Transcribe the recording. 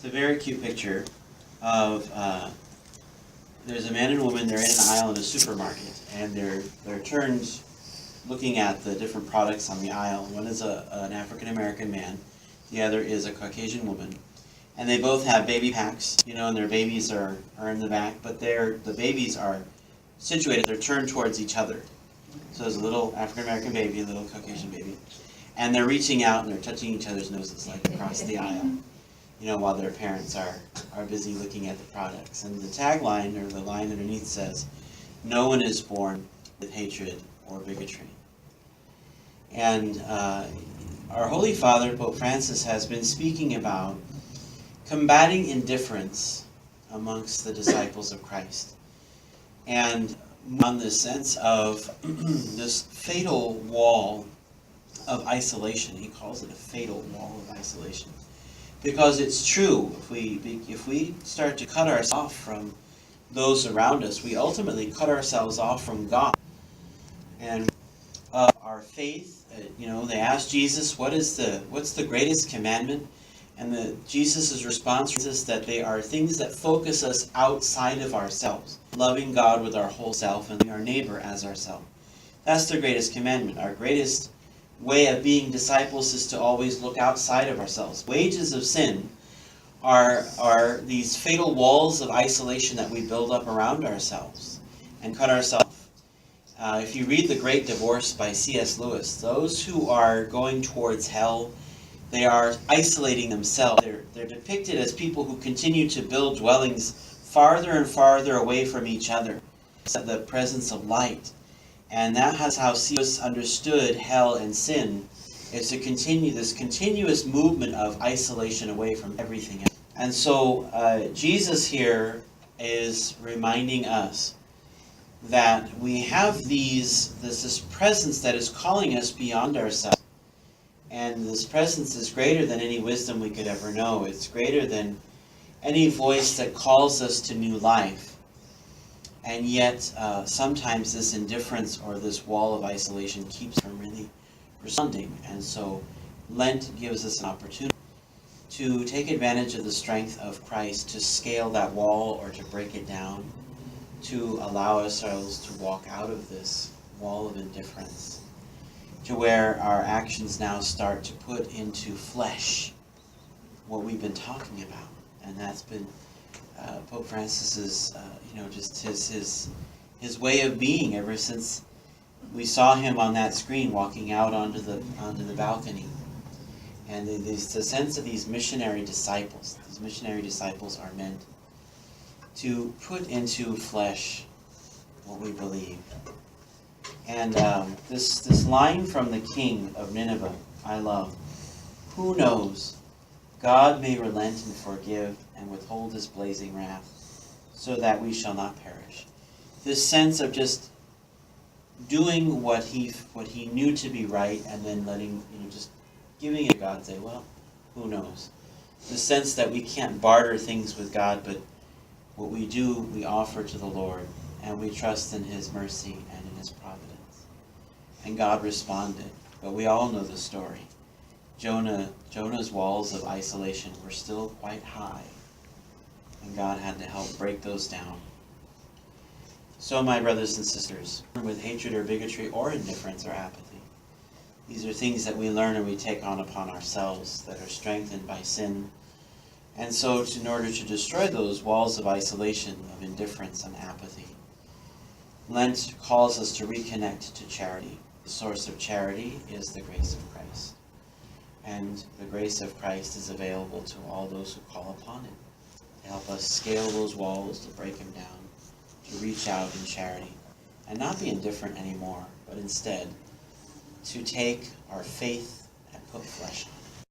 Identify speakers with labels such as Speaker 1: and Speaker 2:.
Speaker 1: a very cute picture of there's a man and a woman. They're in an aisle in a supermarket, and they're turned looking at the different products on the aisle. One is an African American man, the other is a Caucasian woman, and they both have baby packs, and their babies are in the back, but the babies are situated. They're turned towards each other. So there's a little African American baby, a little Caucasian baby, and they're reaching out and they're touching each other's noses like across the aisle, while their parents are busy looking at the products. And the tagline, or the line underneath, says, "No one is born with hatred or bigotry." And our Holy Father, Pope Francis, has been speaking about combating indifference amongst the disciples of Christ. And on this sense of this fatal wall of isolation. He calls it a fatal wall of isolation. Because it's true, if we start to cut ourselves off from those around us, we ultimately cut ourselves off from God. And our faith, they asked Jesus, what's the greatest commandment? And Jesus' response is that they are things that focus us outside of ourselves, loving God with our whole self and our neighbor as ourselves. That's the greatest commandment. Our greatest way of being disciples is to always look outside of ourselves. Wages of sin are these fatal walls of isolation that we build up around ourselves and cut ourselves off. If you read The Great Divorce by C.S. Lewis, those who are going towards hell, they are isolating themselves. They're depicted as people who continue to build dwellings farther and farther away from each other, the presence of light. And that is how C.S. understood hell and sin. It's to continue this continuous movement of isolation away from everything else. And so Jesus here is reminding us that we have this presence that is calling us beyond ourselves. And this presence is greater than any wisdom we could ever know. It's greater than any voice that calls us to new life. And yet, sometimes this indifference or this wall of isolation keeps from really responding. And so, Lent gives us an opportunity to take advantage of the strength of Christ to scale that wall or to break it down, to allow ourselves to walk out of this wall of indifference, to where our actions now start to put into flesh what we've been talking about. And that's been Pope Francis's, just his way of being ever since we saw him on that screen walking out onto the balcony. And the sense of these missionary disciples. These missionary disciples are meant to put into flesh what we believe. And this line from the king of Nineveh, I love. Who knows? God may relent and forgive and withhold his blazing wrath, so that we shall not perish. This sense of just doing what he knew to be right, and then letting, just giving it to God, say, well, who knows? The sense that we can't barter things with God, but what we do, we offer to the Lord, and we trust in his mercy and in his providence. And God responded. But we all know the story. Jonah's walls of isolation were still quite high, and God had to help break those down. So, my brothers and sisters, with hatred or bigotry or indifference or apathy, these are things that we learn and we take on upon ourselves that are strengthened by sin. And so, in order to destroy those walls of isolation, of indifference and apathy, Lent calls us to reconnect to charity. The source of charity is the grace of Christ. And the grace of Christ is available to all those who call upon it, to help us scale those walls, to break them down, to reach out in charity, and not be indifferent anymore, but instead to take our faith and put flesh on it.